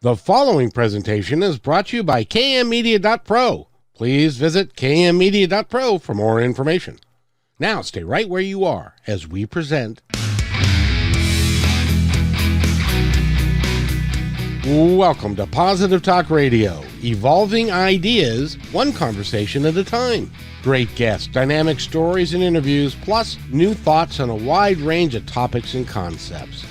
The following presentation is brought to you by kmmedia.pro. Please visit kmmedia.pro for more information. Now stay right where you are as we present. Welcome to Positive Talk Radio, evolving ideas, one conversation at a time. Great guests, dynamic stories and interviews, plus new thoughts on a wide range of topics and concepts.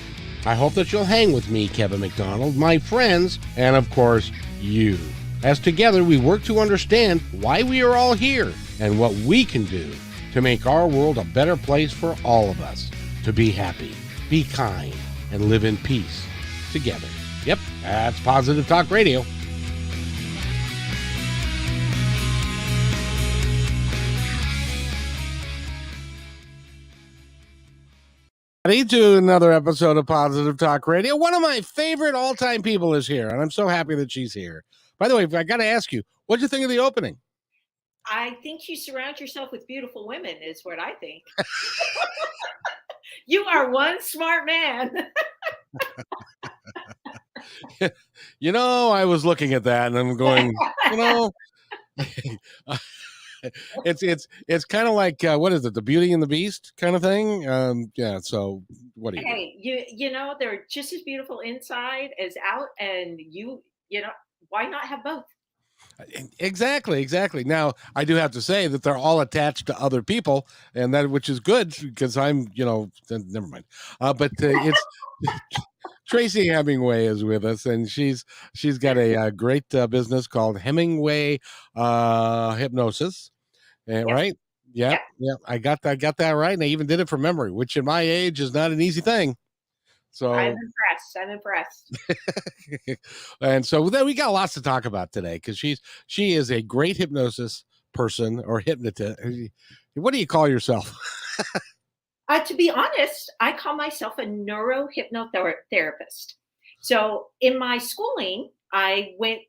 I hope that you'll hang with me, Kevin McDonald, my friends, and of course, you. As together we work to understand why we are all here and what we can do to make our world a better place for all of us. To be happy, be kind, and live in peace together. Yep, that's Positive Talk Radio. To another episode of Positive Talk Radio. One of my favorite all-time people is here, and I'm so happy that she's here. By the way, I got to ask you, what did you think of the opening? I think you surround yourself with beautiful women is what I think. You are one smart man. You know, I was looking at that and I'm going, you know, it's kind of like what is it, the Beauty and the Beast kind of thing? Yeah. So what do you? Hey, you know they're just as beautiful inside as out, and you know why not have both? Exactly. Now, I do have to say that they're all attached to other people, and that which is good because I'm, never mind. But it's Tracy Hemingway is with us, and she's got a great business called Hemingway Hypnosis, Yep. right? Yeah. I got that right, and I even did it from memory, which in my age is not an easy thing. So I'm impressed. And so then we got lots to talk about today because she is a great hypnosis person or hypnotist. What do you call yourself? To be honest, I call myself a neurohypnotherapist. So in my schooling, I went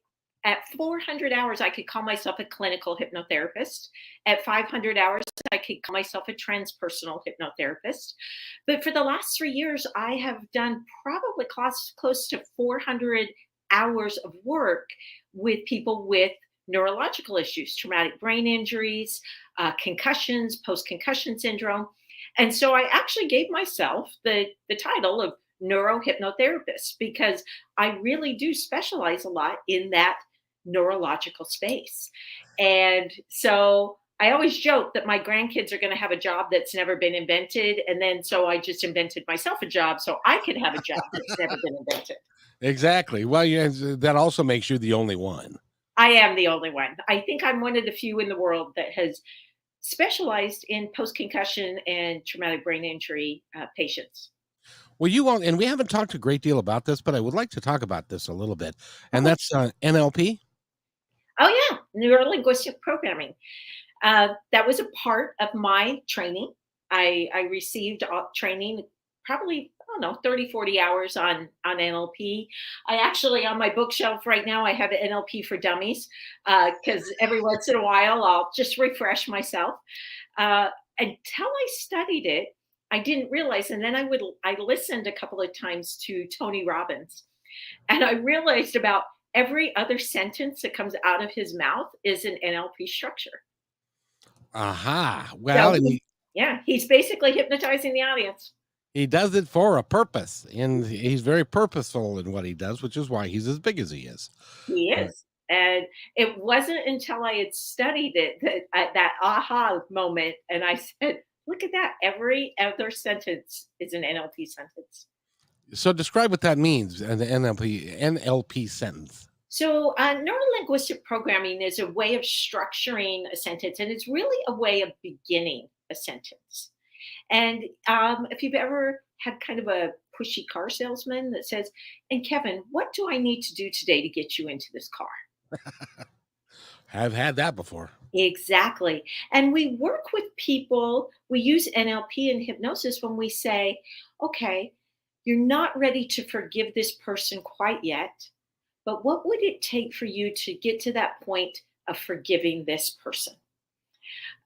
at 400 hours, I could call myself a clinical hypnotherapist. At 500 hours, I could call myself a transpersonal hypnotherapist. But for the last 3 years, I have done probably close to 400 hours of work with people with neurological issues, traumatic brain injuries, concussions, post-concussion syndrome. And so I actually gave myself the title of neurohypnotherapist because I really do specialize a lot in that neurological space. And so I always joke that my grandkids are going to have a job that's never been invented. And then so I just invented myself a job so I could have a job that's never been invented. Exactly. Well, yeah, that also makes you the only one. I am the only one. I think I'm one of the few in the world that has specialized in post-concussion and traumatic brain injury patients. Well, you won't, and we haven't talked a great deal about this, but I would like to talk about this a little bit. And that's NLP. Oh yeah, neuro-linguistic programming. That was a part of my training. I received training probably, I don't know, 30, 40 hours on NLP. I actually, on my bookshelf right now, I have NLP for Dummies because every once in a while I'll just refresh myself. Until I studied it, I didn't realize, and then I listened a couple of times to Tony Robbins, and I realized about every other sentence that comes out of his mouth is an NLP structure. Aha. Well, so he's basically hypnotizing the audience. He does it for a purpose, and he's very purposeful in what he does, which is why he's as big as he is. He is. And it wasn't until I had studied it that aha moment, and I said, look at that. Every other sentence is an NLP sentence. So describe what that means, an NLP sentence. So neuro-linguistic programming is a way of structuring a sentence, and it's really a way of beginning a sentence. And if you've ever had kind of a pushy car salesman that says, and Kevin, what do I need to do today to get you into this car? I've had that before. Exactly. And we work with people, we use NLP and hypnosis when we say, okay, you're not ready to forgive this person quite yet, but what would it take for you to get to that point of forgiving this person?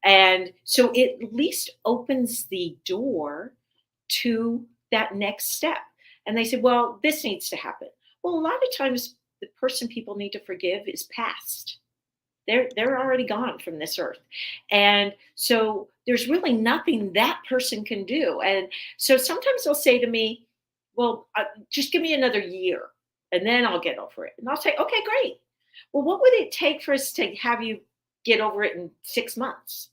And so it at least opens the door to that next step. And they said, well, this needs to happen. Well, a lot of times the person people need to forgive is past. They're already gone from this earth. And so there's really nothing that person can do. And so sometimes they'll say to me, well, just give me another year and then I'll get over it. And I'll say, okay, great. Well, what would it take for us to have you get over it in 6 months?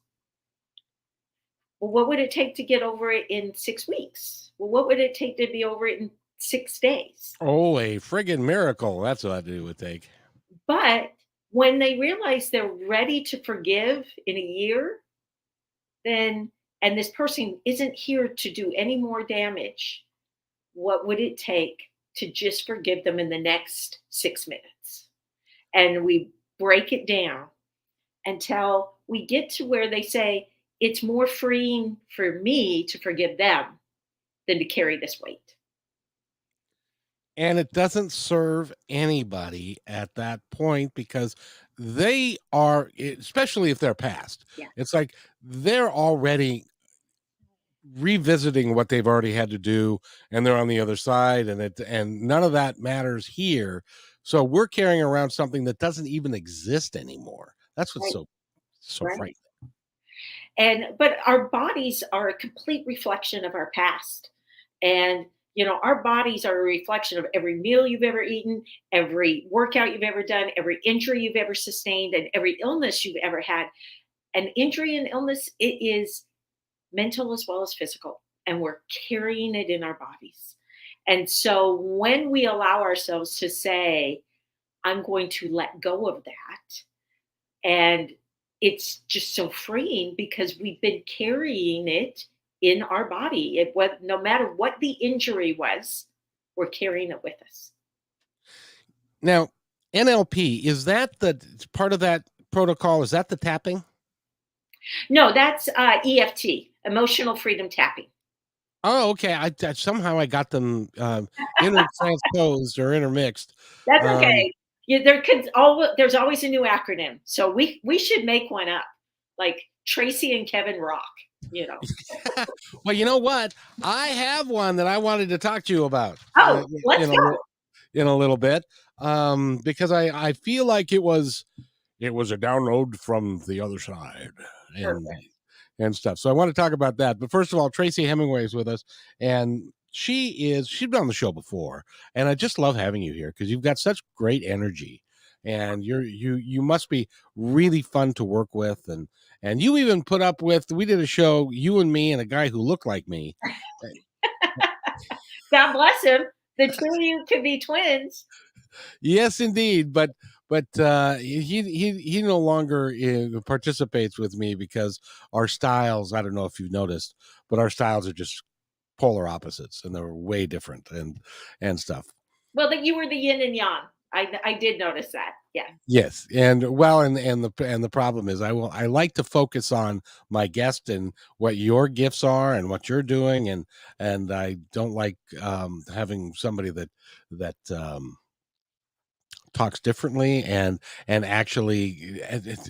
Well, what would it take to get over it in 6 weeks? Well, what would it take to be over it in 6 days? Oh, a friggin' miracle. That's what it would take. But when they realize they're ready to forgive in a year, then, and this person isn't here to do any more damage, what would it take to just forgive them in the next 6 minutes? And we break it down until we get to where they say, it's more freeing for me to forgive them than to carry this weight. And it doesn't serve anybody at that point because they are, especially if they're past, Yeah. it's like they're already revisiting what they've already had to do and they're on the other side and none of that matters here. So we're carrying around something that doesn't even exist anymore. That's what's Right. so Right. frightening. But our bodies are a complete reflection of our past. And our bodies are a reflection of every meal you've ever eaten, every workout you've ever done, every injury you've ever sustained, and every illness you've ever had. An injury and illness, it is mental as well as physical, and we're carrying it in our bodies. And so when we allow ourselves to say, I'm going to let go of that, and it's just so freeing because we've been carrying it in our body. No matter what the injury was, we're carrying it with us. Now, NLP, is that the part of that protocol? Is that the tapping? No, that's EFT, emotional freedom tapping. Oh, okay. I somehow I got them intertransposed or intermixed. That's Um, okay. There's always a new acronym, so we should make one up, like Tracy and Kevin Rock. well, you know what? I have one that I wanted to talk to you about Oh, let's go. in a little bit, because I feel like it was a download from the other side and Perfect. stuff. So I want to talk about that. But first of all, Tracy Hemingway is with us, and she's been on the show before, and I just love having you here because you've got such great energy, and you must be really fun to work with, and you even put up with, we did a show, you and me and a guy who looked like me. God bless him. The two of you could be twins. Yes, indeed, but he no longer participates with me because our styles, I don't know if you've noticed, but our styles are just polar opposites and they're way different and stuff. Well, that you were the yin and yang. I did notice that. Yeah. Yes, and well, and the problem is, I like to focus on my guest and what your gifts are and what you're doing, and I don't like having somebody that talks differently and actually,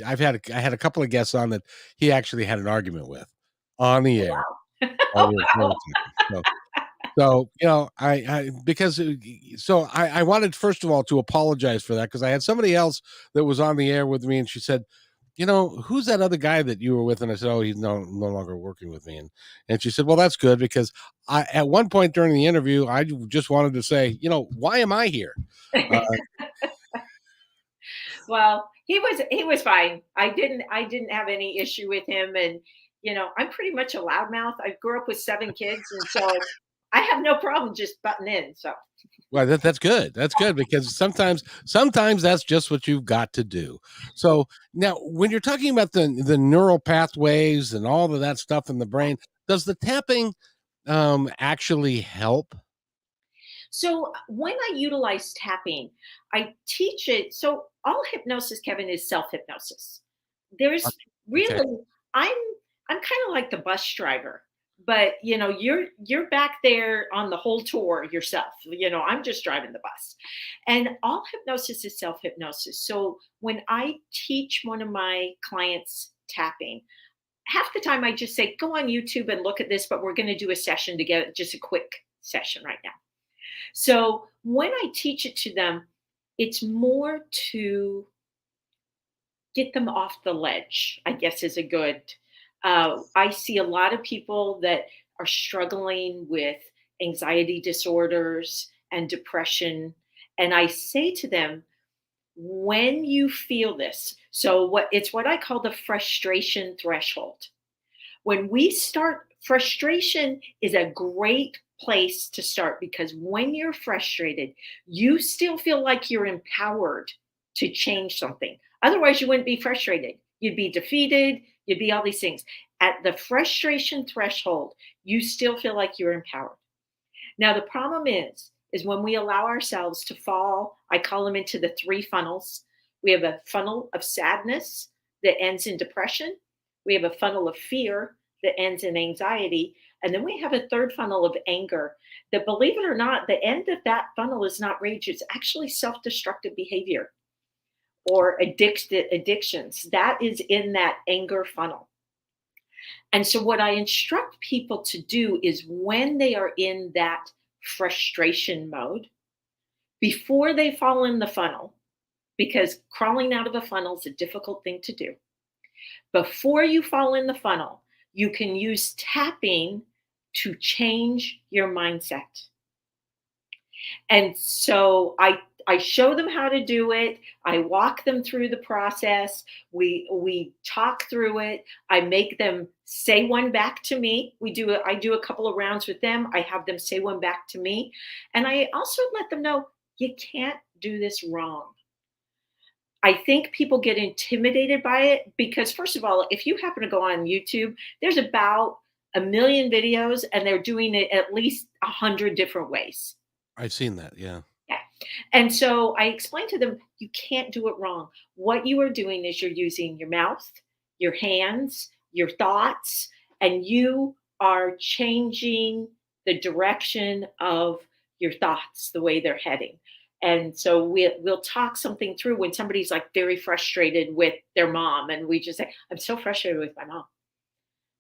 I had a couple of guests on that he actually had an argument with on the air. Oh, while we were wow. talking. So, I because so I wanted first of all to apologize for that because I had somebody else that was on the air with me and she said, who's that other guy that you were with? And I said, oh, he's no longer working with me. And she said, well, that's good because at one point during the interview, I just wanted to say, why am I here? Uh, Well, he was fine. I didn't have any issue with him, and I'm pretty much a loudmouth. I grew up with 7 kids, and so I have no problem just butting in. So well, that's good. That's good because sometimes that's just what you've got to do. So now, when you're talking about the neural pathways and all of that stuff in the brain, does the tapping actually help? So when I utilize tapping, I teach it. So all hypnosis, Kevin, is self hypnosis. Uh, There's Okay. really I'm I'm kind of like the bus driver, but you're back there on the whole tour yourself. I'm just driving the bus, and all hypnosis is self hypnosis. So when I teach one of my clients tapping, half the time I just say, go on YouTube and look at this, but we're going to do a session together, just a quick session right now. So when I teach it to them, It's more to get them off the ledge, I guess is a good. I see a lot of people that are struggling with anxiety disorders and depression. And I say to them, when you feel this, so what I call the frustration threshold. When we start, frustration is a great place to start because when you're frustrated, you still feel like you're empowered to change something. Otherwise, you wouldn't be frustrated. You'd be defeated, you'd be all these things. At the frustration threshold, you still feel like you're empowered. Now, the problem is when we allow ourselves to fall, I call them into the three funnels. We have a funnel of sadness that ends in depression. We have a funnel of fear that ends in anxiety. And then we have a third funnel of anger that, believe it or not, the end of that funnel is not rage. It's actually self-destructive behavior or addictions. That is in that anger funnel. And so, what I instruct people to do is when they are in that frustration mode, before they fall in the funnel, because crawling out of a funnel is a difficult thing to do. Before you fall in the funnel, you can use tapping to change your mindset. And so I show them how to do it. I walk them through the process. We talk through it. I make them say one back to me. I do a couple of rounds with them. I have them say one back to me. And I also let them know you can't do this wrong. I think people get intimidated by it because, first of all, if you happen to go on YouTube, there's about a million videos and they're doing it at least 100 different ways. I've seen that. Yeah. Yeah. And so I explained to them, you can't do it wrong. What you are doing is you're using your mouth, your hands, your thoughts, and you are changing the direction of your thoughts, the way they're heading. And so we'll talk something through when somebody's like very frustrated with their mom. And we just say, I'm so frustrated with my mom.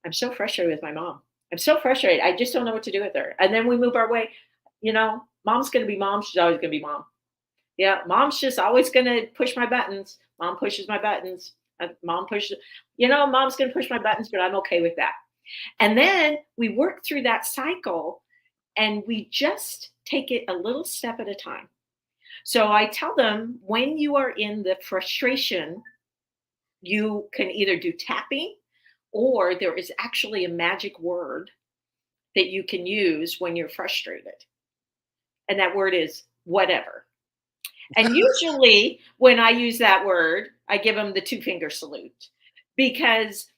I'm so frustrated with my mom. I'm so frustrated. I just don't know what to do with her. And then we move our way. Mom's going to be mom. She's always going to be mom. Yeah, mom's just always going to push my buttons. Mom pushes my buttons. Mom pushes, mom's going to push my buttons, but I'm okay with that. And then we work through that cycle and we just take it a little step at a time. So I tell them when you are in the frustration, you can either do tapping or there is actually a magic word that you can use when you're frustrated. And that word is whatever. And usually when I use that word, I give them the 2-finger salute because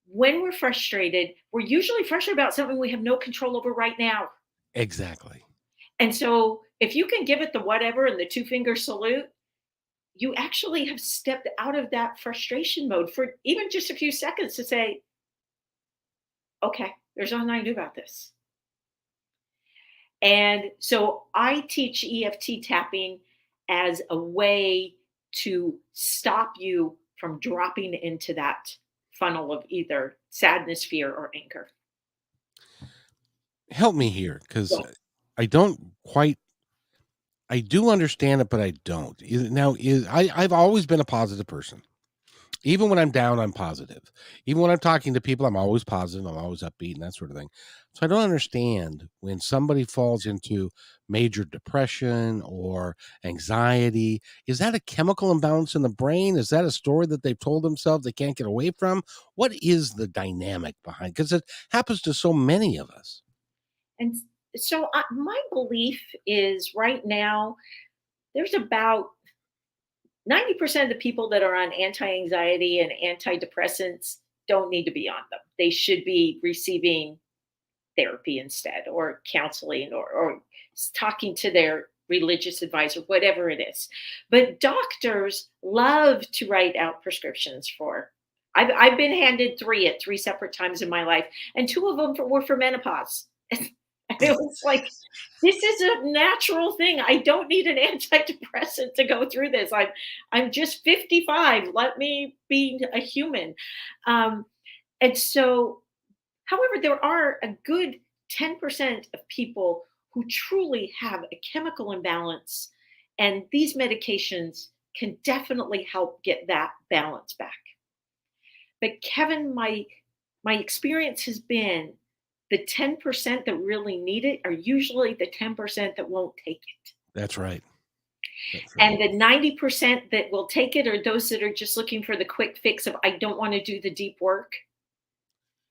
when we're frustrated, we're usually frustrated about something we have no control over right now. Exactly. And so if you can give it the whatever and the 2-finger salute, you actually have stepped out of that frustration mode for even just a few seconds to say, okay, there's nothing I can do about this. And so I teach EFT tapping as a way to stop you from dropping into that funnel of either sadness, fear, or anger. Help me here because Yeah. I don't quite. I do understand it, but I don't. I've always been a positive person. Even when I'm down, I'm positive. Even when I'm talking to people, I'm always positive. I'm always upbeat and that sort of thing. So I don't understand when somebody falls into major depression or anxiety. Is that a chemical imbalance in the brain? Is that a story that they've told themselves they can't get away from? What is the dynamic behind? Because it happens to so many of us. And so my belief is right now, there's about 90% of the people that are on anti-anxiety and antidepressants don't need to be on them. They should be receiving therapy instead, or counseling, or talking to their religious advisor, whatever it is. But doctors love to write out prescriptions for. I've been handed 3 at 3 separate times in my life, and 2 of them were for menopause. It was like, this is a natural thing. I don't need an antidepressant to go through this. I'm just 55. Let me be a human. Um, and so, however, there are a good 10% of people who truly have a chemical imbalance And these medications can definitely help get that balance back. But Kevin, my experience has been the 10% that really need it are usually the 10% that won't take it. That's right. That's And right. the 90% that will take it are those that are just looking for the quick fix of, I don't want to do the deep work.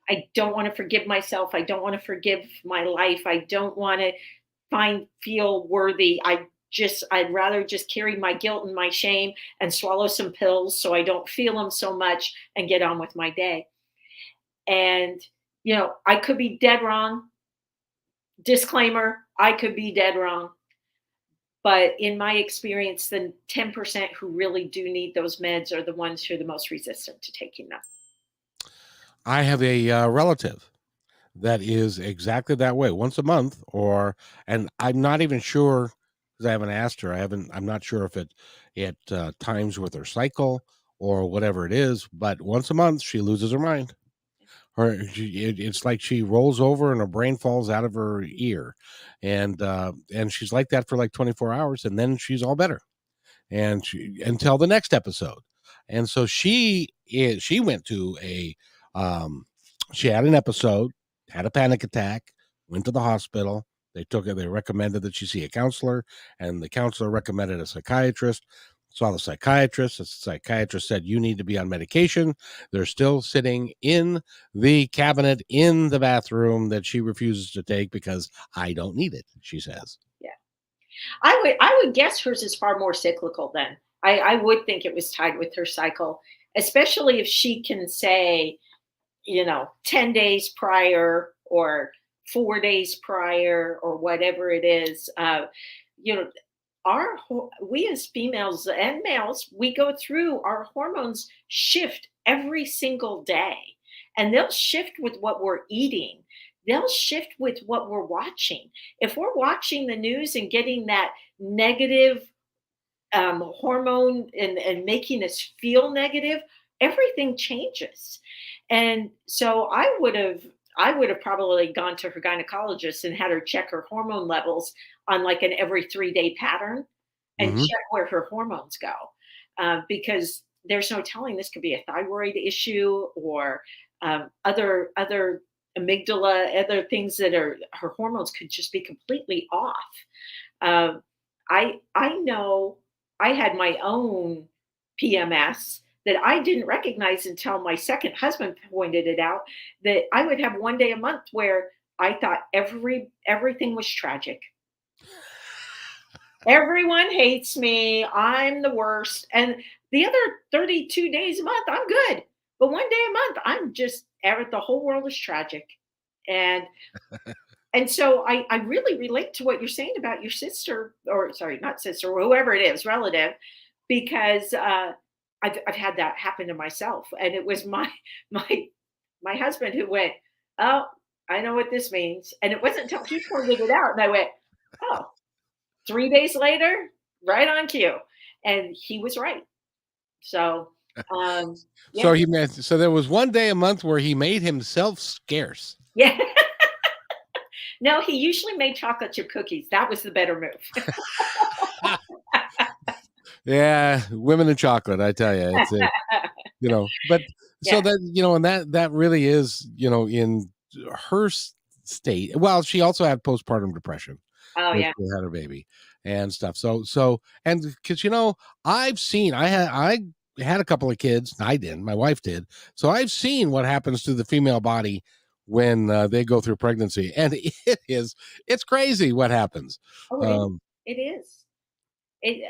I don't want to forgive myself. I don't want to forgive my life. I don't want to feel worthy. I'd rather just carry my guilt and my shame and swallow some pills so I don't feel them so much and get on with my day. And, I could be dead wrong. Disclaimer, I could be dead wrong. But in my experience, the 10% who really do need those meds are the ones who are the most resistant to taking them. I have a relative that is exactly that way, once a month, and I'm not even sure because I haven't asked her. I'm not sure if it times with her cycle or whatever it is, but once a month she loses her mind. It's like she rolls over and her brain falls out of her ear, and she's like that for like 24 hours, and then she's all better, and until the next episode. And so she went to she had an episode, had a panic attack, went to the hospital. They recommended that she see a counselor, and the counselor recommended a psychiatrist. Saw the psychiatrist. The psychiatrist said, you need to be on medication. They're still sitting in the cabinet in the bathroom that she refuses to take because I don't need it, she says. Yeah. I would guess hers is far more cyclical then. I would think it was tied with her cycle, especially if she can say, 10 days prior or 4 days prior or whatever it is. You know, we as females and males, we go through, our hormones shift every single day, and they'll shift with what we're eating. They'll shift with what we're watching. If we're watching the news and getting that negative hormone and making us feel negative, everything changes. And so I would have probably gone to her gynecologist and had her check her hormone levels on like an every 3-day pattern and Hmm. check where her hormones go, because there's no telling, this could be a thyroid issue or other amygdala, other things that are, her hormones could just be completely off. Um, I know I had my own PMS that I didn't recognize until my second husband pointed it out, that I would have one day a month where I thought everything was tragic. Everyone hates me. I'm the worst. And the other 32 days a month, I'm good. But one day a month, I'm just the whole world is tragic. And so I really relate to what you're saying about your sister, or sorry, not sister, or whoever it is, relative, because I've had that happen to myself, and it was my my husband who went, "Oh, I know what this means," and it wasn't until he pointed it out, and I went, "Oh." 3 days later, right on cue, and he was right. So, So yeah, so there was one day a month where he made himself scarce. yeah. No, he usually made chocolate chip cookies. That was the better move. Yeah, women in chocolate, I tell you, but so Yeah. that, and that really is, in her state. Well, she also had postpartum depression Oh, when yeah. she had her baby and stuff. And because, I had a couple of kids. I didn't, my wife did. So I've seen what happens to the female body when they go through pregnancy, and it's crazy what happens. Oh, it is. Um, It is. It,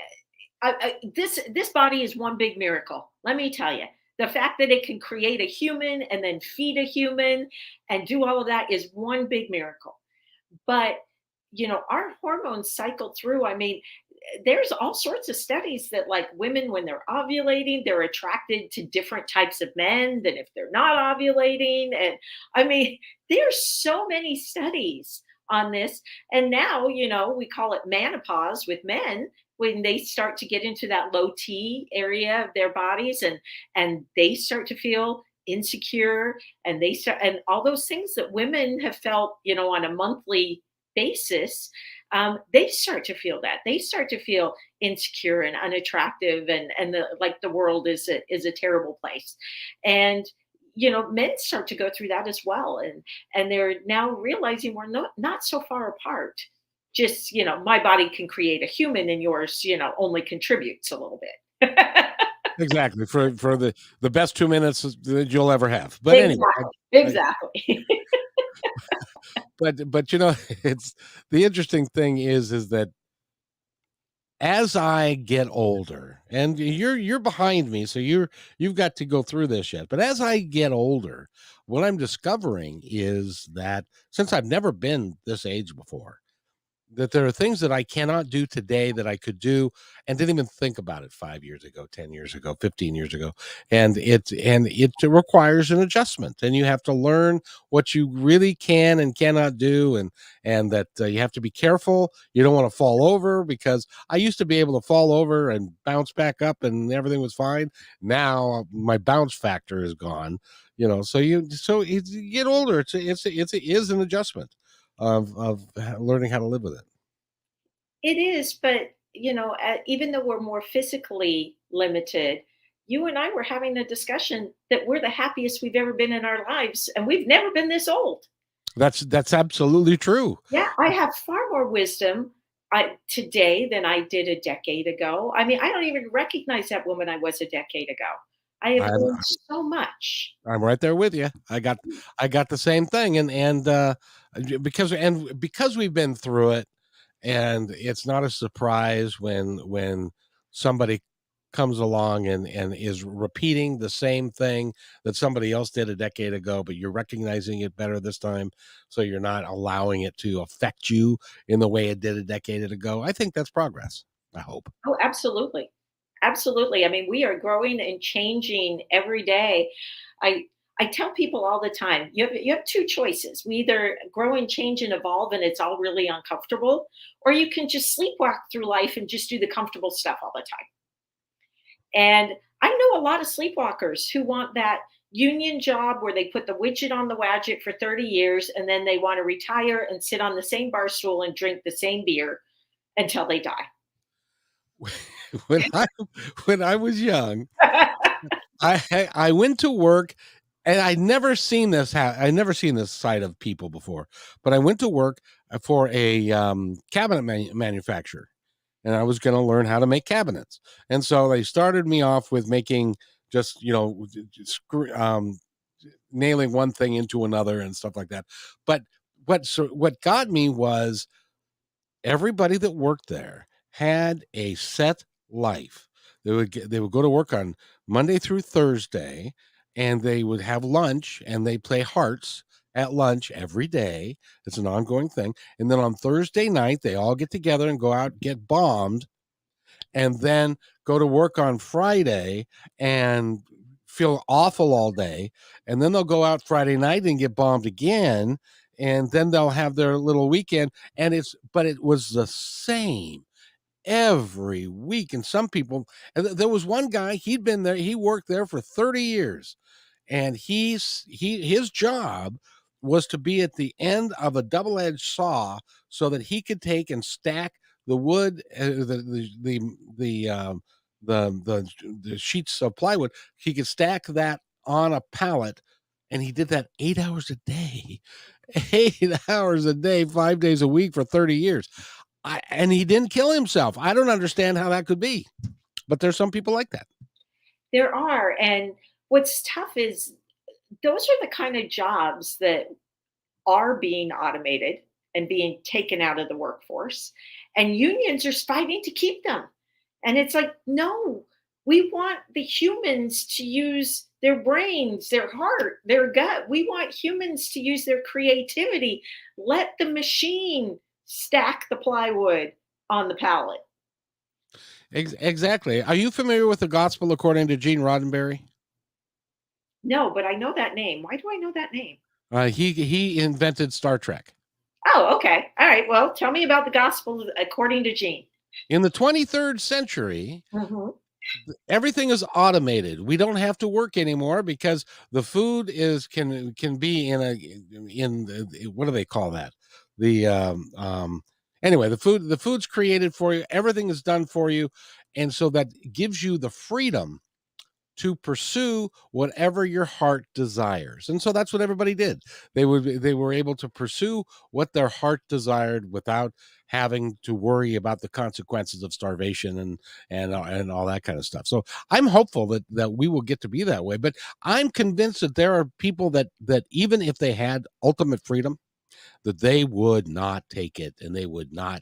this body is one big miracle. Let me tell you, the fact that it can create a human and then feed a human and do all of that is one big miracle. But our hormones cycle through. I mean, there's all sorts of studies that, like, women when they're ovulating, they're attracted to different types of men than if they're not ovulating. And I mean, there's so many studies on this. And now, we call it menopause with men, when they start to get into that low T area of their bodies, and they start to feel insecure, and all those things that women have felt, on a monthly basis. they start to feel that. They start to feel insecure and unattractive, and the world is a terrible place. And men start to go through that as well, and they're now realizing we're not so far apart. Just my body can create a human, and yours only contributes a little bit. Exactly, for the best 2 minutes that you'll ever have. But anyway, Exactly. I Exactly. but it's the interesting thing is that as I get older, and you're behind me, so you've got to go through this yet. But as I get older, what I'm discovering is that since I've never been this age before, that there are things that I cannot do today that I could do and didn't even think about it 5 years ago, 10 years ago, 15 years ago. And it requires an adjustment, and you have to learn what you really can and cannot do, and that you have to be careful. You don't want to fall over, because I used to be able to fall over and bounce back up and everything was fine. Now my bounce factor is gone. So you get older, it is an adjustment of learning how to live with it. It is, but even though we're more physically limited, you and I were having a discussion that we're the happiest we've ever been in our lives, and we've never been this old. That's absolutely true. Yeah, I have far more wisdom today than I did a decade ago. I mean, I don't even recognize that woman I was a decade ago. I have I'm learned so much. I'm right there with you. I got the same thing, and because we've been through it, and it's not a surprise when somebody comes along and is repeating the same thing that somebody else did a decade ago, but you're recognizing it better this time, so you're not allowing it to affect you in the way it did a decade ago. I think that's progress. I hope. Oh, absolutely. Absolutely. I mean, we are growing and changing every day. I I tell people all the time, you have two choices. We either grow and change and evolve and it's all really uncomfortable, or you can just sleepwalk through life and just do the comfortable stuff all the time. And I know a lot of sleepwalkers who want that union job where they put the widget on the wadget for 30 years and then they want to retire and sit on the same bar stool and drink the same beer until they die. when I when I was young, I went to work, and I never seen this side of people before. But I went to work for a cabinet manufacturer, and I was going to learn how to make cabinets. And so they started me off with making just nailing one thing into another and stuff like that. But what got me was everybody that worked there had a set life. They would go to work on Monday through Thursday, and they would have lunch, and they play hearts at lunch every day. It's an ongoing thing. And then on Thursday night, they all get together and go out, get bombed, and then go to work on Friday and feel awful all day. And then they'll go out Friday night and get bombed again. And then they'll have their little weekend. But it was the same every week. And some people, and there was one guy, he'd been there, he worked there for 30 years, and his job was to be at the end of a double-edged saw so that he could take and stack the wood, the sheets of plywood. He could stack that on a pallet, and he did that 8 hours a day. 8 hours a day, 5 days a week for 30 years. And he didn't kill himself. I don't understand how that could be, but there's some people like that. There are. And what's tough is those are the kind of jobs that are being automated and being taken out of the workforce. And unions are fighting to keep them. And it's like, no, we want the humans to use their brains, their heart, their gut. We want humans to use their creativity. Let the machine stack the plywood on the pallet. Exactly. Are you familiar with the gospel according to Gene Roddenberry? No, but I know that name. Why do I know that name? He invented Star Trek. Oh, okay. All right. Well, tell me about the gospel according to Gene. In the 23rd century, Mhm. everything is automated. We don't have to work anymore because the food can be in what do they call that? The Anyway, the food's created for you. Everything is done for you. And so that gives you the freedom to pursue whatever your heart desires. And so that's what everybody did. They were able to pursue what their heart desired without having to worry about the consequences of starvation and all that kind of stuff. So I'm hopeful that we will get to be that way. But I'm convinced that there are people that even if they had ultimate freedom, that they would not take it and they would not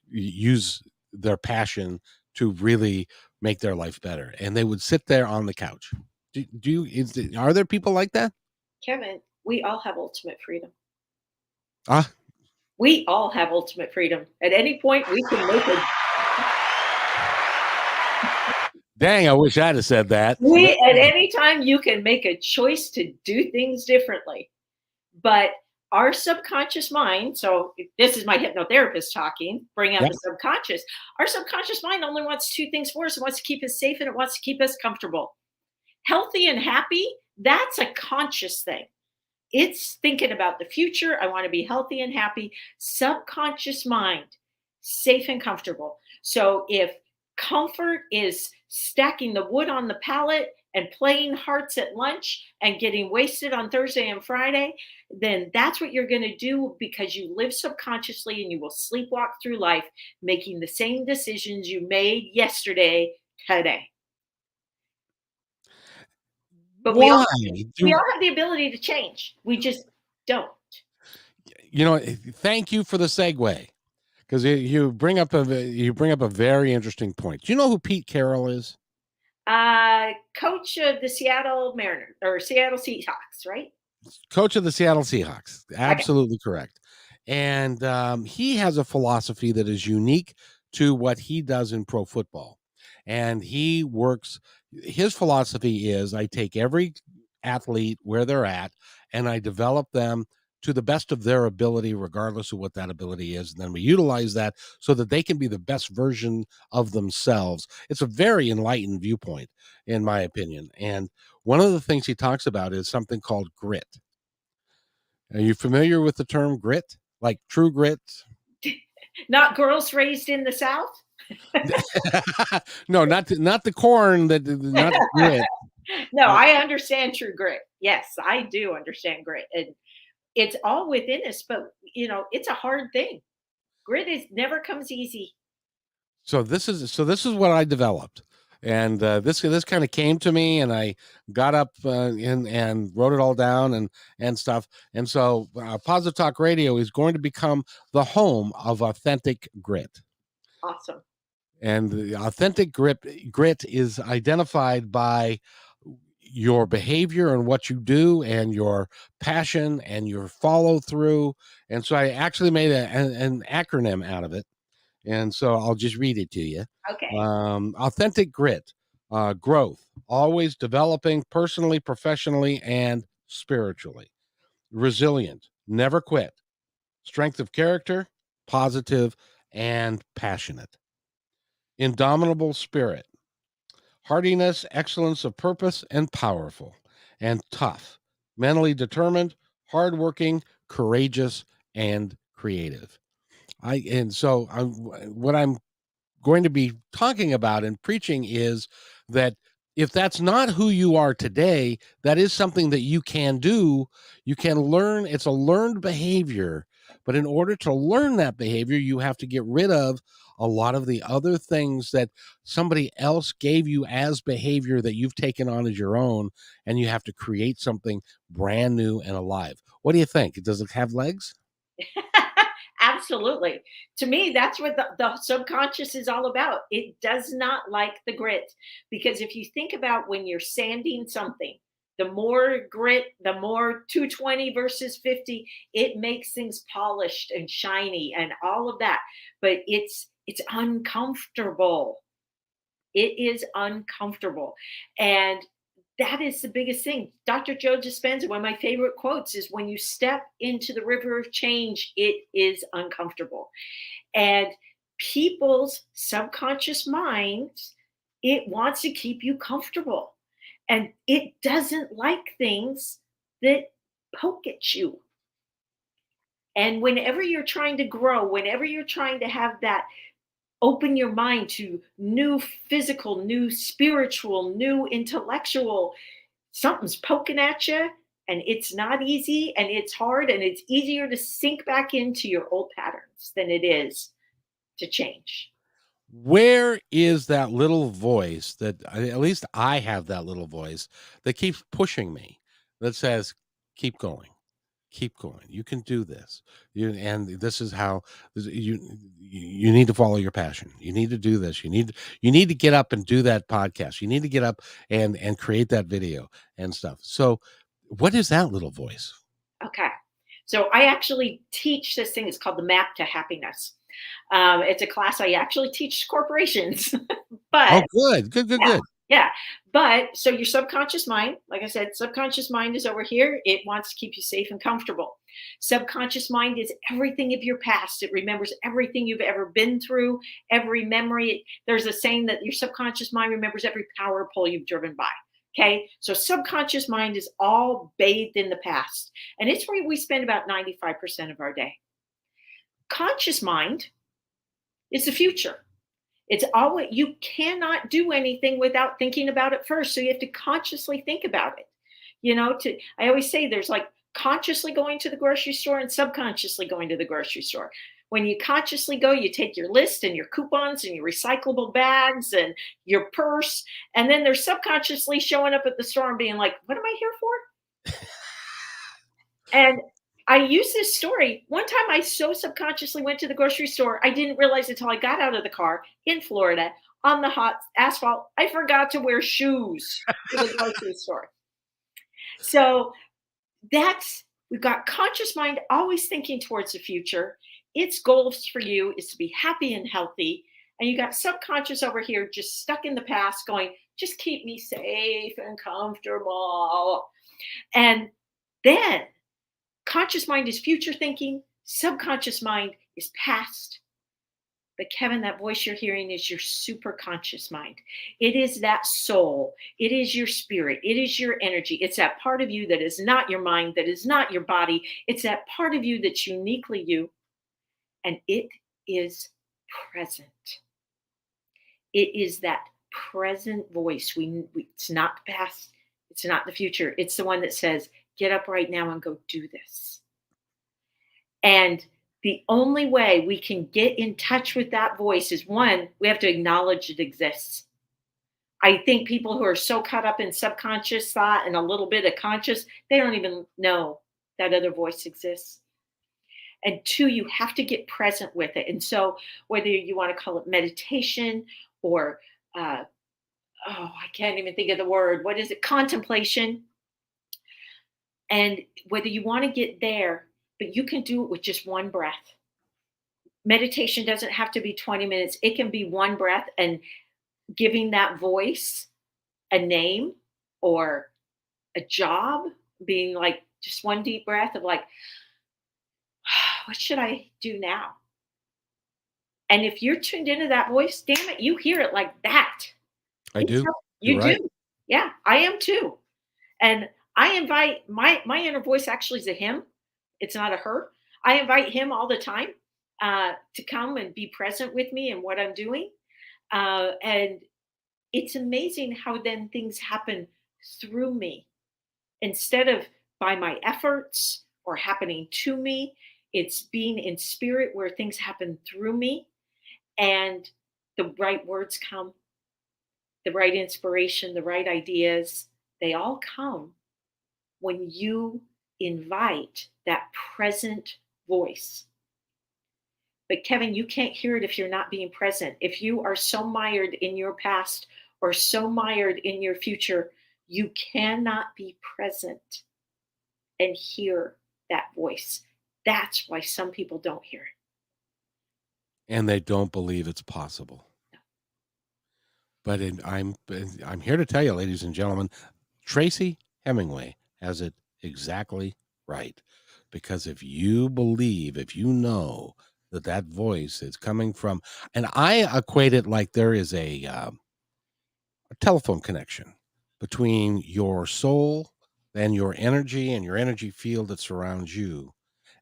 use their passion to really make their life better, and they would sit there on the couch. Are there people like that? Kevin, we all have ultimate freedom. Ah, We all have ultimate freedom. At any point, we can make it. dang, I wish I'd have said that. At any time, you can make a choice to do things differently. But our subconscious mind, so this is my hypnotherapist talking, bring out Yep. the subconscious. Our subconscious mind only wants two things for us. It wants to keep us safe and it wants to keep us comfortable. Healthy and happy, that's a conscious thing. It's thinking about the future. I want to be healthy and happy. Subconscious mind, safe and comfortable. So if comfort is stacking the wood on the pallet and playing hearts at lunch and getting wasted on Thursday and Friday, then that's what you're going to do because you live subconsciously and you will sleepwalk through life making the same decisions you made yesterday today. But we all have the ability to change. We just don't. Thank you for the segue, because you bring up a very interesting point. Do you know who Pete Carroll is? Coach of the Seattle Mariners or Seattle Seahawks, right? Coach of the Seattle Seahawks. Okay. Absolutely correct. And he has a philosophy that is unique to what he does in pro football. And his philosophy is I take every athlete where they're at and I develop them to the best of their ability, regardless of what that ability is. And then we utilize that so that they can be the best version of themselves. It's a very enlightened viewpoint, in my opinion. And one of the things he talks about is something called grit. Are you familiar with the term grit? Like true grit? Not girls raised in the South? No, not the corn, not grit. No, I understand true grit. Yes, I do understand grit. And it's all within us, but it's a hard thing. Grit never comes easy. So this is what I developed. And this kind of came to me, and I got up and wrote it all down and stuff. And so Positive Talk Radio is going to become the home of authentic grit. Awesome. And the authentic grit is identified by your behavior and what you do and your passion and your follow through. And so I actually made an acronym out of it. And so I'll just read it to you. Okay. Authentic grit, growth, always developing personally, professionally, and spiritually. Resilient, never quit. Strength of character, positive, and passionate. Indomitable spirit. Hardiness, excellence of purpose, and powerful. And tough. Mentally determined, hardworking, courageous, and creative. What I'm going to be talking about and preaching is that if that's not who you are today, that is something that you can do. You can learn. It's a learned behavior. But in order to learn that behavior, you have to get rid of a lot of the other things that somebody else gave you as behavior that you've taken on as your own. And you have to create something brand new and alive. What do you think? Does it have legs? Absolutely. To me, that's what the subconscious is all about. It does not like the grit. Because if you think about when you're sanding something, the more grit, the more 220 versus 50, it makes things polished and shiny and all of that. But it's uncomfortable. It is uncomfortable. And that is the biggest thing. Dr. Joe Dispenza, one of my favorite quotes is when you step into the river of change, it is uncomfortable. And people's subconscious minds, it wants to keep you comfortable. And it doesn't like things that poke at you. And whenever you're trying to grow, whenever you're trying to have that, open your mind to new physical, new spiritual, new intellectual, something's poking at you, and it's not easy, and it's hard, and it's easier to sink back into your old patterns than it is to change. Where is that little voice that at least I have that little voice that keeps pushing me that says, keep going. Keep going. You can do this. And this is how you need to follow your passion. You need to do this. You need to get up and do that podcast. You need to get up and create that video and stuff. So, what is that little voice? Okay. So I actually teach this thing. It's called the Map to Happiness. It's a class I actually teach corporations, Oh, but good, good, good, yeah, good. yeah. But so your subconscious mind, like I said, subconscious mind is over here. It wants to keep you safe and comfortable. Subconscious mind is everything of your past. It remembers everything you've ever been through, every memory. There's a saying that your subconscious mind remembers every power pole you've driven by. Okay. So subconscious mind is all bathed in the past. And it's where we spend about 95% of our day. Conscious mind is the future. It's always, you cannot do anything without thinking about it first. So you have to consciously think about it. I always say there's like consciously going to the grocery store and subconsciously going to the grocery store. When you consciously go, you take your list and your coupons and your recyclable bags and your purse. And then they're subconsciously showing up at the store and being like, what am I here for? And I use this story. One time I so subconsciously went to the grocery store, I didn't realize until I got out of the car in Florida on the hot asphalt, I forgot to wear shoes to the grocery store. So we've got conscious mind always thinking towards the future. Its goals for you is to be happy and healthy. And you got subconscious over here just stuck in the past going, just keep me safe and comfortable. And then conscious mind is future thinking, subconscious mind is past. But Kevin, that voice you're hearing is your super conscious mind. It is that soul. It is your spirit. It is your energy. It's that part of you that is not your mind, that is not your body. It's that part of you that's uniquely you. And it is present. It is that present voice. It's not the past. It's not the future. It's the one that says, get up right now and go do this. And the only way we can get in touch with that voice is, one, we have to acknowledge it exists. I think people who are so caught up in subconscious thought and a little bit of conscious, they don't even know that other voice exists. And two, you have to get present with it. And so whether you want to call it meditation or, I can't even think of the word. What is it? Contemplation. And whether you want to get there, but you can do it with just one breath. Meditation doesn't have to be 20 minutes. It can be one breath and giving that voice a name or a job, being like just one deep breath of like, what should I do now? And if you're tuned into that voice, damn it, you hear it like that. I do. You're You right. do. Yeah, I am too. And I invite my inner voice actually is a him. It's not a her. I invite him all the time to come and be present with me and what I'm doing. And it's amazing how then things happen through me instead of by my efforts or happening to me. It's being in spirit where things happen through me and the right words come, the right inspiration, the right ideas. They all come when you invite that present voice. But Kevin, you can't hear it if you're not being present. If you are so mired in your past or so mired in your future, you cannot be present and hear that voice. That's why some people don't hear it. And they don't believe it's possible. But I'm here to tell you, ladies and gentlemen, Tracy Hemingway has it exactly right. Because if you believe, if you know that voice is coming from, and I equate it like there is a telephone connection between your soul and your energy field that surrounds you.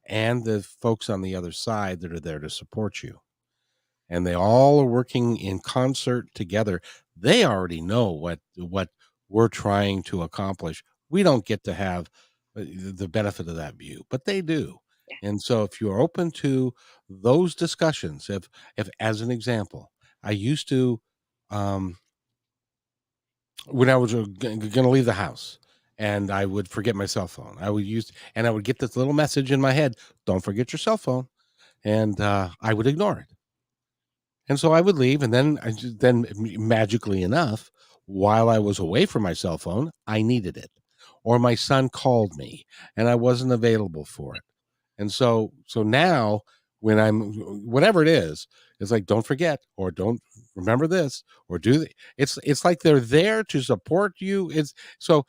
and the folks on the other side that are there to support you. And they all are working in concert together. They already know what we're trying to accomplish. We don't get to have the benefit of that view, but they do. Yeah. And so if you're open to those discussions, if as an example, I used to um when I was going to leave the house and I would forget my cell phone. I would get this little message in my head, don't forget your cell phone. And I would ignore it. And so I would leave, and then magically enough, while I was away from my cell phone, I needed it, or my son called me, and I wasn't available for it. And so now when I'm whatever it is, it's like don't forget, or don't remember this, or it's like they're there to support you. It's so.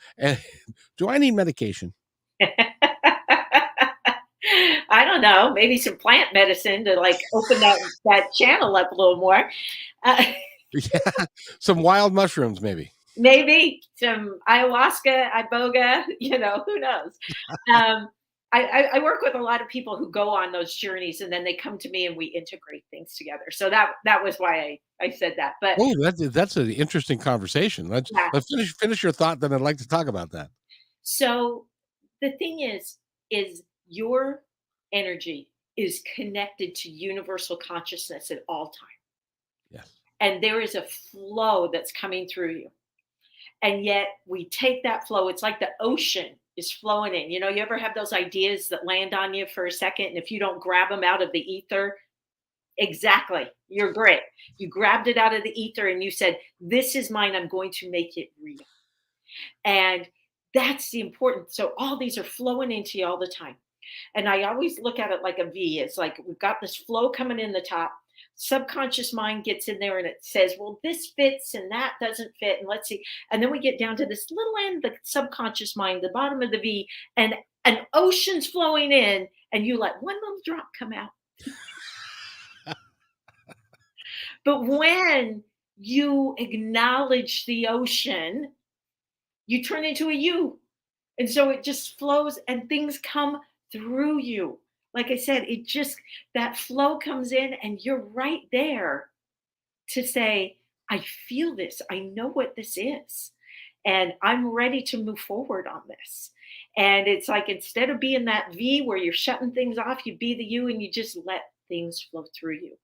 Do I need medication? I don't know, maybe some plant medicine to like open that channel up a little more. Uh, Yeah, some wild mushrooms, maybe. maybe some ayahuasca, iboga, who knows? Um, I work with a lot of people who go on those journeys and then they come to me and we integrate things together. So that was why I said that. But Oh, that's an interesting conversation. yeah, Let's finish your thought, then I'd like to talk about that. so the thing is your energy is connected to universal consciousness at all times. Yes. And there is a flow that's coming through you. And yet we take that flow. It's like the ocean is flowing in. You ever have those ideas that land on you for a second, and if you don't grab them out of the ether, exactly, you're great. You grabbed it out of the ether and you said, "This is mine. I'm going to make it real." And that's the important. So all these are flowing into you all the time. And I always look at it like a V. It's like we've got this flow coming in the top. Subconscious mind gets in there and it says, well, this fits and that doesn't fit. And let's see. And then we get down to this little end, the subconscious mind, the bottom of the V, and an ocean's flowing in, and you let one little drop come out. But when you acknowledge the ocean, you turn into a U. And so it just flows and things come through you. Like I said, that flow comes in and you're right there to say, I feel this. I know what this is. And I'm ready to move forward on this. And it's like instead of being that V where you're shutting things off, you be the U and you just let things flow through you.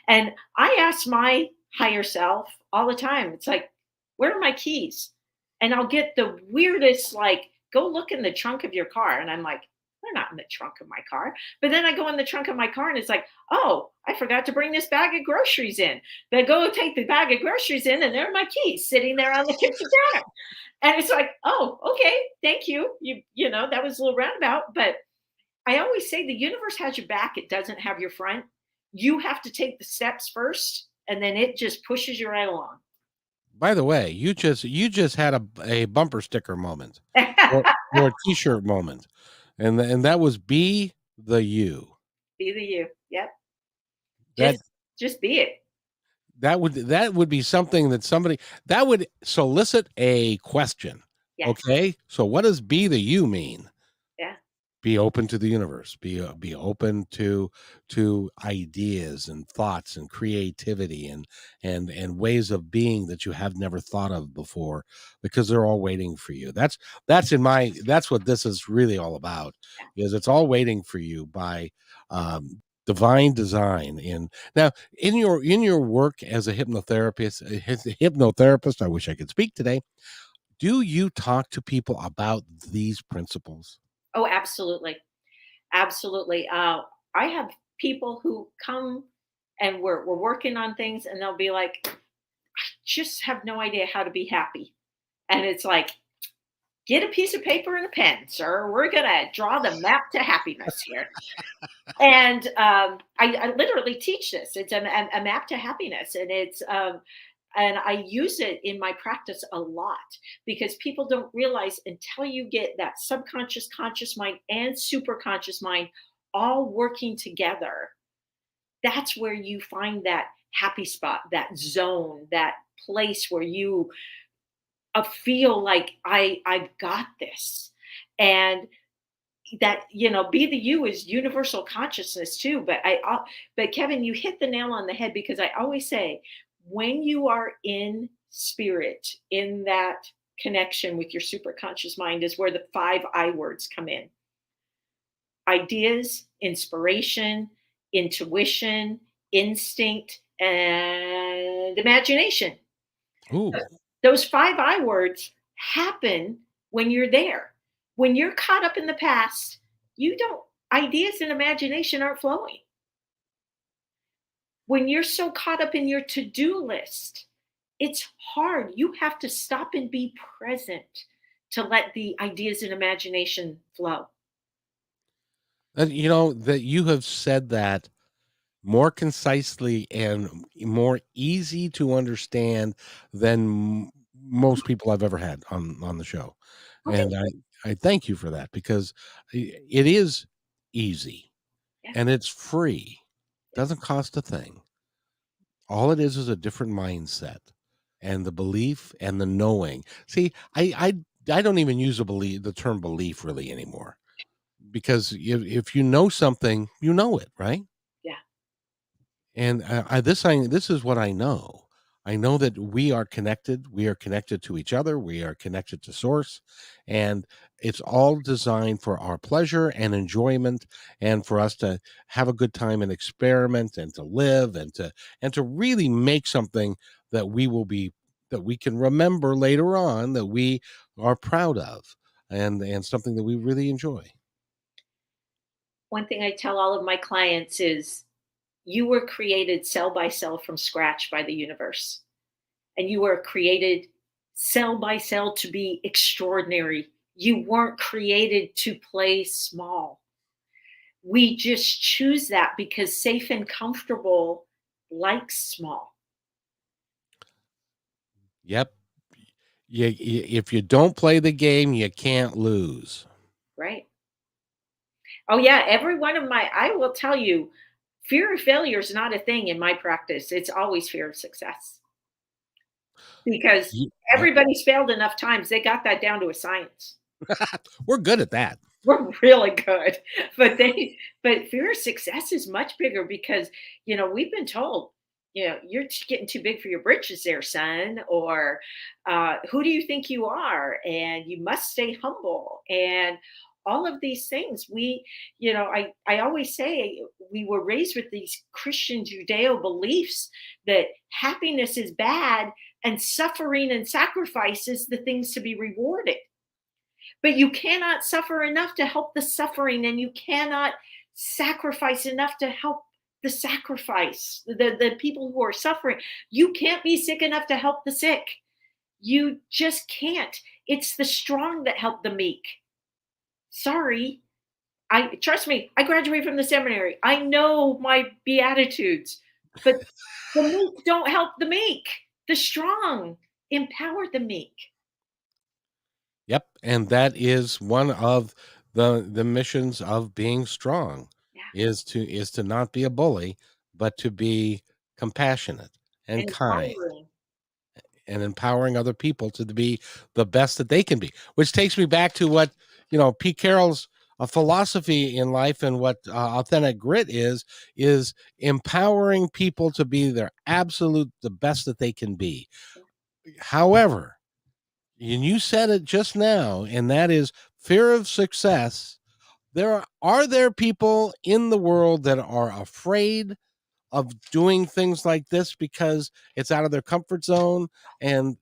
And I ask my higher self all the time, it's like, where are my keys? And I'll get the weirdest, like, go look in the trunk of your car. And I'm like, they're not in the trunk of my car. But then I go in the trunk of my car and it's like, oh, I forgot to bring this bag of groceries in. Then go take the bag of groceries in and there are my keys sitting there on the kitchen counter. And it's like, oh, okay, thank you. That was a little roundabout. But I always say the universe has your back. It doesn't have your front. You have to take the steps first and then it just pushes you right along. By the way, you just had a bumper sticker moment, or a T-shirt moment, and that was be the you. Be the you. Yep. That Just be it. that would be something that would solicit a question. Yes. Okay, so what does be the you mean? Yeah. Be open to the universe. Be open to ideas and thoughts and creativity and ways of being that you have never thought of before, because they're all waiting for you. That's what this is really all about, is it's all waiting for you by divine design. In your work as a hypnotherapist, I wish I could speak today. Do you talk to people about these principles? Oh, absolutely. Absolutely. I have people who come and we're working on things and they'll be like, I just have no idea how to be happy. And it's like, get a piece of paper and a pen, sir. We're going to draw the map to happiness here. And I literally teach this. It's a map to happiness. And I use it in my practice a lot because people don't realize until you get that subconscious, conscious mind, and super conscious mind all working together. That's where you find that happy spot, that zone, that place where you feel like I've got this. And that, be the you is universal consciousness too. But Kevin, you hit the nail on the head, because I always say, when you are in spirit, in that connection with your superconscious mind, is where the 5 I words come in: ideas, inspiration, intuition, instinct, and imagination. Ooh. Those 5 I words happen when you're there. When you're caught up in the past, you don't, ideas and imagination aren't flowing. When you're so caught up in your to-do list, it's hard. You have to stop and be present to let the ideas and imagination flow. That you have said that more concisely and more easy to understand than most people I've ever had on the show. Oh, thank And I thank you for that, because it is easy you. and it's free. Yeah. Doesn't cost a thing. All it is a different mindset, and the belief and the knowing. See, I don't even use the term belief really anymore, because if you know something, you know it, right? Yeah. And this is what I know. I know that we are connected. We are connected to each other. We are connected to source, and it's all designed for our pleasure and enjoyment, and for us to have a good time and experiment and to live and to really make something that we can remember later on, that we are proud of, and something that we really enjoy. One thing I tell all of my clients is, you were created cell by cell from scratch by the universe. And you were created cell by cell to be extraordinary. You weren't created to play small. We just choose that because safe and comfortable likes small, Yep. If you don't play the game, you can't lose. right? Oh, yeah. I will tell you, fear of failure is not a thing in my practice. It's always fear of success, because Yep. everybody's failed enough times. They got that down to a science. We're good at that. We're really good. But fear of success is much bigger, because, we've been told, you're getting too big for your britches there, son, or who do you think you are? And you must stay humble. And all of these things, I always say, we were raised with these Christian Judeo beliefs that happiness is bad and suffering and sacrifice is the things to be rewarded. But you cannot suffer enough to help the suffering, and you cannot sacrifice enough to help the sacrifice, the people who are suffering. You can't be sick enough to help the sick. You just can't. It's the strong that help the meek. Sorry. I trust me, I graduated from the seminary. I know my beatitudes, but the meek don't help the meek. The strong empower the meek. Yep, and that is one of the missions of being strong, Yeah. is to not be a bully, but to be compassionate and And kind, empowering. and empowering other people to be the best that they can be. Which takes me back to what, Pete Carroll's philosophy in life, and what authentic grit is empowering people to be the best that they can be. However, and you said it just now, and that is fear of success. There people in the world that are afraid of doing things like this because it's out of their comfort zone, and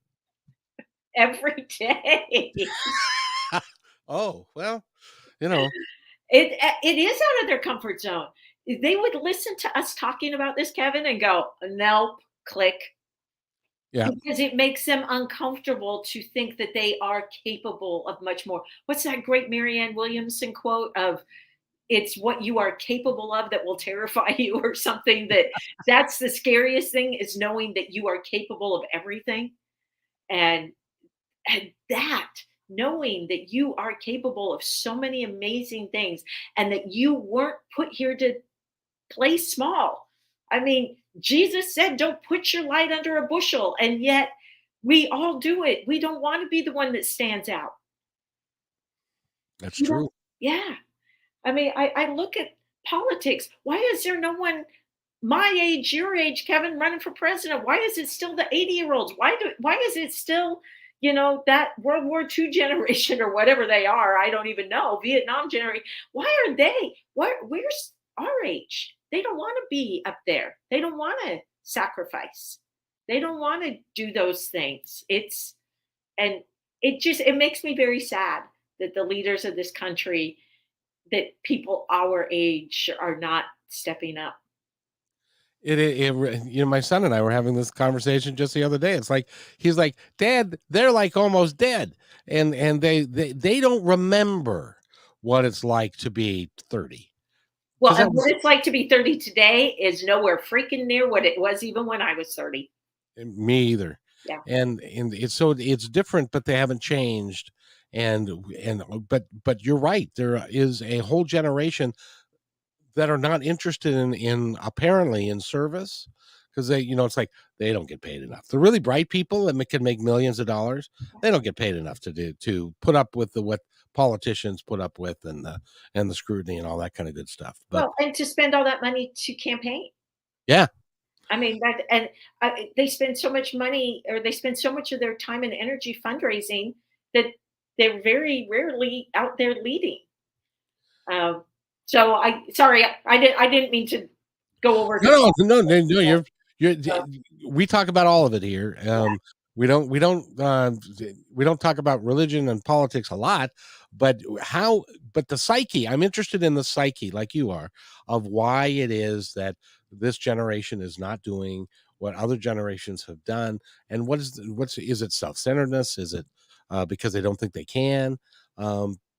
Every day. oh, well, you know, It is out of their comfort zone. They would listen to us talking about this, Kevin, and go, "Nope," click, yeah, because it makes them uncomfortable to think that they are capable of much more. What's that great Marianne Williamson quote of, "It's what you are capable of that will terrify you," or something, that's the scariest thing, is knowing that you are capable of everything. And that, knowing that you are capable of so many amazing things, and that you weren't put here to play small. I mean, Jesus said, "Don't put your light under a bushel," and yet we all do it. We don't want to be the one that stands out. that's You know? true. Yeah. I mean, I look at politics. Why is there no one my age, your age, Kevin, running for president? Why is it still the 80-year-olds? Why is it still, that World War II generation or whatever they are? I don't even know. Vietnam generation. Why are they? Where's our age? They don't want to be up there. They don't want to sacrifice. They don't want to do those things. And it makes me very sad that the leaders of this country, that people our age are not stepping up. My son and I were having this conversation just the other day. It's like he's like, Dad, they're like almost dead, and they don't remember what it's like to be 30. Well, Because that and was what it's like to be 30 today is nowhere freaking near what it was even when I was 30. me either. Yeah. And it's different, but they haven't changed. But you're right. There is a whole generation that are not interested in apparently in service, because it's like they don't get paid enough. The really bright people that can make millions of dollars, they don't get paid enough to put up with what politicians put up with, and the scrutiny and all that kind of good stuff. But Well, and to spend all that money to campaign. yeah, I mean, they spend so much money, or they spend so much of their time and energy fundraising, that they're very rarely out there leading. Um, so I didn't mean to go over to no, you're uh, we talk about all of it here. We don't talk about religion and politics a lot, but the psyche, I'm interested in the psyche, like you are, of why it is that this generation is not doing what other generations have done. And is it self-centeredness? Is it because they don't think they can?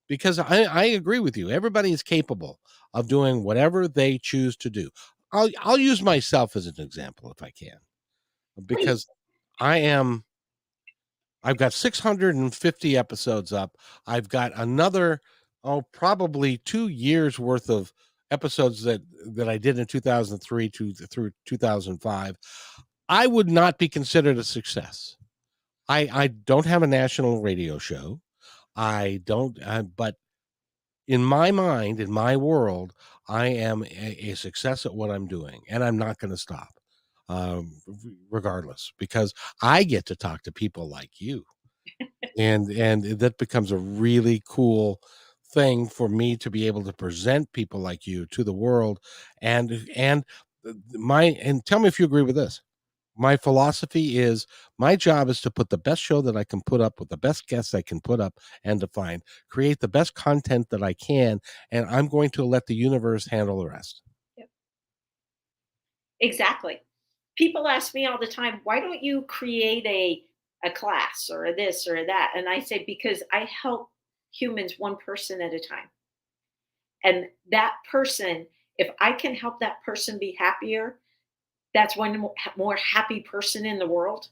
Because I agree with you. Everybody is capable of doing whatever they choose to do. I'll use myself as an example if I can, please. because I've got 650 episodes up. I've got another, probably 2 years worth of episodes that I did in 2003 through 2005. I would not be considered a success. I don't have a national radio show. I don't, but in my mind, in my world, I am a success at what I'm doing, and I'm not going to stop, regardless, because I get to talk to people like you, and that becomes a really cool thing for me to be able to present people like you to the world, and tell me if you agree with this. My philosophy is my job is to put the best show that I can put up with the best guests I can put up and define, create the best content that I can, and I'm going to let the universe handle the rest. Yep, exactly. People ask me all the time, why don't you create a class or a this or a that? And I say, because I help humans one person at a time. And that person, if I can help that person be happier, that's one more happy person in the world.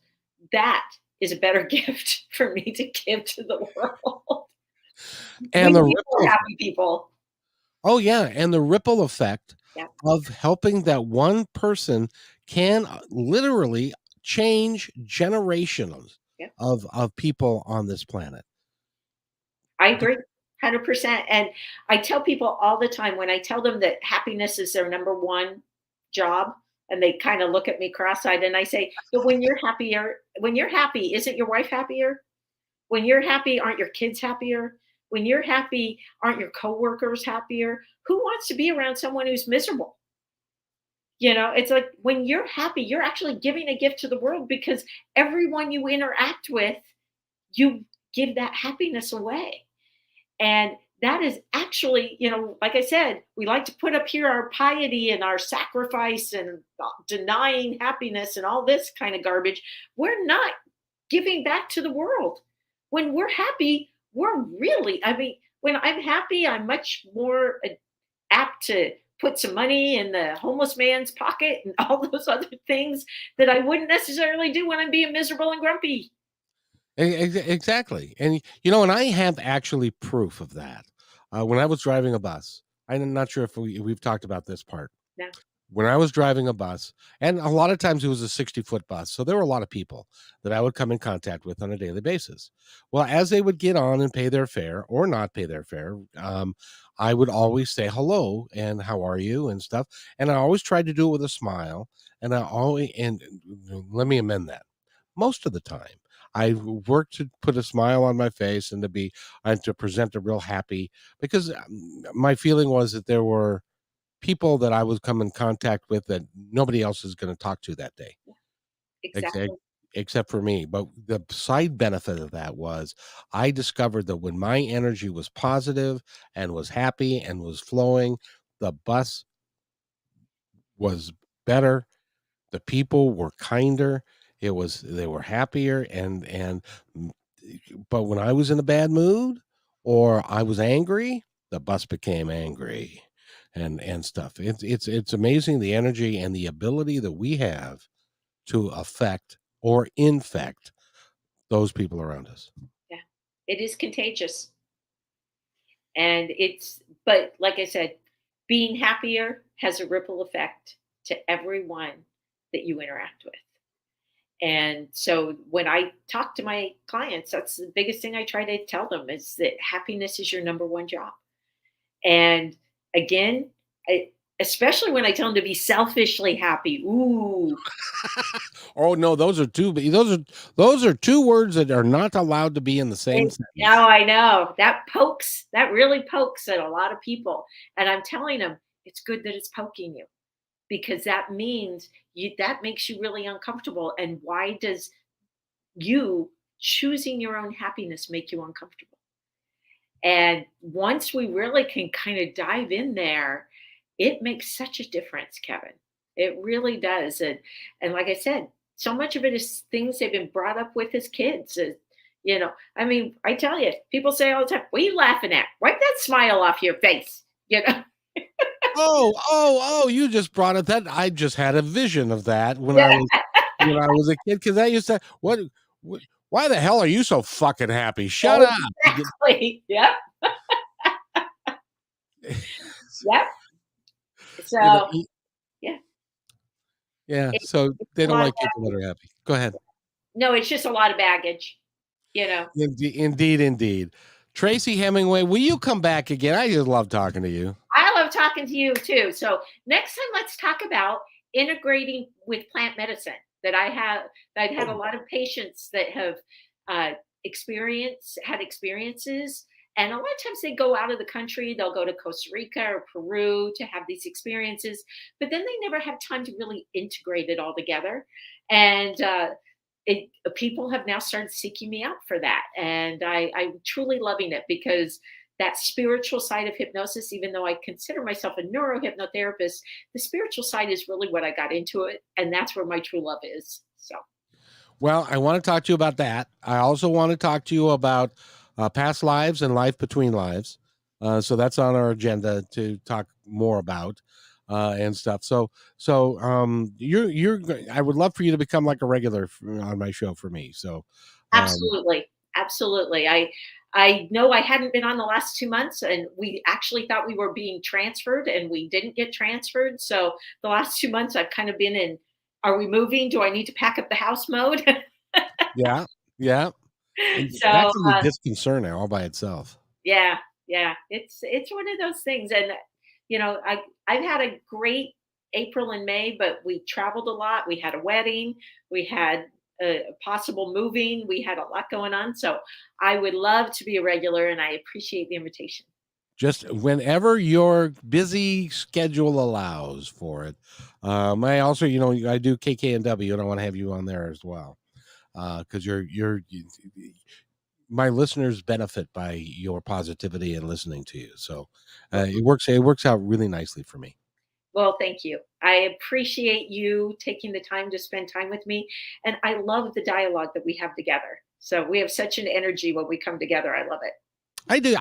That is a better gift for me to give to the world. We And the need more ripple, happy people. oh yeah, and the ripple effect Yeah, of helping that one person can literally change generations yeah. of people on this planet. I agree, 100%. And I tell people all the time, when I tell them that happiness is their number one job, and they kind of look at me cross-eyed, and I say, but when you're happy, isn't your wife happier? When you're happy, aren't your kids happier? When you're happy, aren't your coworkers happier? Who wants to be around someone who's miserable? It's like when you're happy, you're actually giving a gift to the world, because everyone you interact with, you give that happiness away. And that is actually, like I said, we like to put up here our piety and our sacrifice and denying happiness and all this kind of garbage. We're not giving back to the world. When we're happy, I mean, when I'm happy, I'm much more apt to put some money in the homeless man's pocket and all those other things that I wouldn't necessarily do when I'm being miserable and grumpy. Exactly. And I have actually proof of that. When I was driving a bus, I'm not sure if we've talked about this part. No. when I was driving a bus, and a lot of times it was a 60-foot bus, so there were a lot of people that I would come in contact with on a daily basis. Well, as they would get on and pay their fare or not pay their fare, I would always say hello and how are you and stuff, and I always tried to do it with a smile, and I always and let me amend that. Most of the time, I worked to put a smile on my face and to be and to present a real happy because my feeling was that there were people that I would come in contact with that nobody else is going to talk to that day, except Exactly. except for me. But the side benefit of that was I discovered that when my energy was positive and was happy and was flowing, the bus was better. The people were kinder. They were happier mm, but when I was in a bad mood or I was angry, the bus became angry and stuff. It's amazing the energy and the ability that we have to affect or infect those people around us. Yeah. It is contagious. And but like I said, being happier has a ripple effect to everyone that you interact with. And so when I talk to my clients, that's the biggest thing I try to tell them is that happiness is your number one job. And again, I, especially when I tell them to be selfishly happy. Ooh, Oh no, those are two words that are not allowed to be in the same oh, sentence. I know that really pokes at a lot of people. And I'm telling them it's good that it's poking you because that means that makes you really uncomfortable. And why does you choosing your own happiness make you uncomfortable? And once we really can kind of dive in there, it makes such a difference, Kevin. It really does. And like I said, so much of it is things they've been brought up with as kids. I mean, I tell you, people say all the time, "What are you laughing at? Wipe that smile off your face." You know? Oh, you just brought it that I just had a vision of that Yeah, when I was a kid because I used to what why the hell are you so fucking happy? Shut up. exactly. Yep. Yep. You know, So yeah, yeah, it, so it's they a don't lot of like people that are happy. Go ahead. no, it's just a lot of baggage. You know. Indeed. Tracy Hemingway, will you come back again? I just love talking to you. I love talking to you too. So next time, let's talk about integrating with plant medicine. I've had a Oh, lot of patients that have uh, had experiences, and a lot of times they go out of the country. They'll go to Costa Rica or Peru to have these experiences, but then they never have time to really integrate it all together. And people have now started seeking me out for that, and I'm truly loving it because that spiritual side of hypnosis, even though I consider myself a neurohypnotherapist, the spiritual side is really what I got into it. And that's where my true love is. So, well, I want to talk to you about that. I also want to talk to you about past lives and life between lives. So that's on our agenda to talk more about and stuff. I would love for you to become like a regular on my show for me. So, um, absolutely. Absolutely. I know I hadn't been on the last 2 months, and we actually thought we were being transferred, and we didn't get transferred. So the last 2 months, I've kind of been in, are we moving? Do I need to pack up the house mode? yeah, yeah. so That's a disconcert all by itself. Yeah, yeah. It's one of those things, and I've had a great April and May, but we traveled a lot. We had a wedding, we had a possible moving, we had a lot going on. So I would love to be a regular, and I appreciate the invitation. Just whenever your busy schedule allows for it. I also, I do KKNW, and I want to have you on there as well because my listeners benefit by your positivity and listening to you. So Well, it works out really nicely for me. well, thank you. I appreciate you taking the time to spend time with me, and I love the dialogue that we have together. So we have such an energy when we come together. I love it. I do.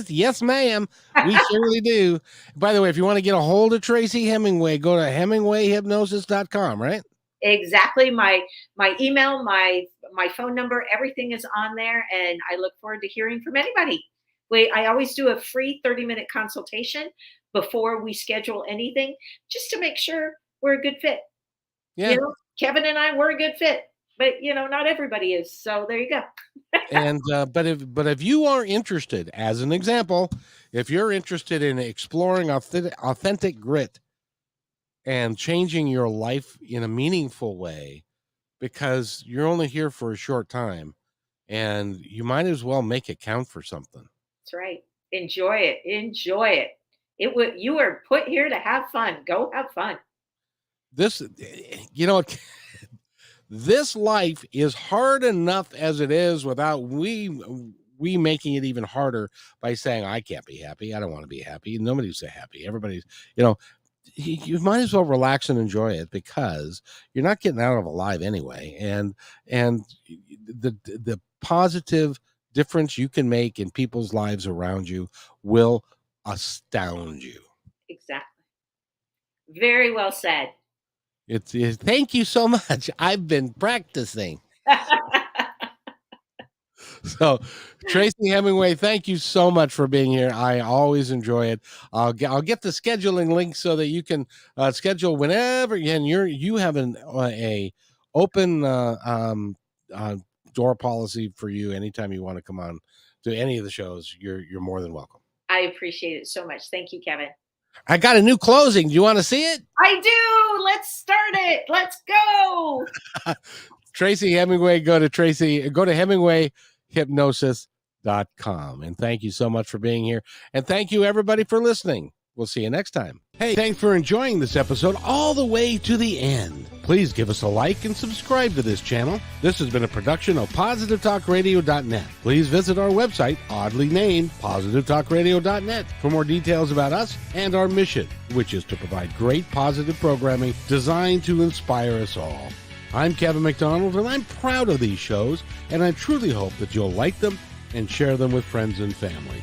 Yes, ma'am. We surely do. By the way, if you want to get a hold of Tracy Hemingway, go to hemingwayhypnosis.com, right? Exactly. My email, my phone number, everything is on there, and I look forward to hearing from anybody. I always do a free 30-minute consultation before we schedule anything, just to make sure we're a good fit. Yeah. Kevin and I, we're a good fit, but not everybody is. So there you go. And but if you are interested, as an example, if you're interested in exploring authentic grit and changing your life in a meaningful way, because you're only here for a short time, and you might as well make it count for something. That's right. Enjoy it. Enjoy it. You are put here to have fun. Go have fun. This, this life is hard enough as it is without we making it even harder by saying, I can't be happy. I don't want to be happy. Nobody's happy. Everybody's, you might as well relax and enjoy it, because you're not getting out of alive anyway. And the positive difference you can make in people's lives around you will astound you. Exactly. Very well said. Thank you so much. I've been practicing. So, Tracy Hemingway, thank you so much for being here. I always enjoy it. I'll get the scheduling link so that you can schedule whenever. And you have a open door policy for you. Anytime you want to come on to any of the shows, you're more than welcome. I appreciate it so much. Thank you, Kevin. I got a new closing. Do you want to see it? I do. Let's start it. Let's go. Tracy Hemingway, go to Hemingway-Hypnosis.com. And thank you so much for being here. And thank you, everybody, for listening. We'll see you next time. Hey, thanks for enjoying this episode all the way to the end. Please give us a like and subscribe to this channel. This has been a production of PositiveTalkRadio.net. Please visit our website, oddly named PositiveTalkRadio.net, for more details about us and our mission, which is to provide great positive programming designed to inspire us all. I'm Kevin McDonald, and I'm proud of these shows, and I truly hope that you'll like them and share them with friends and family.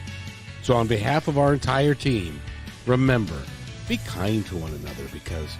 So on behalf of our entire team, remember, be kind to one another, because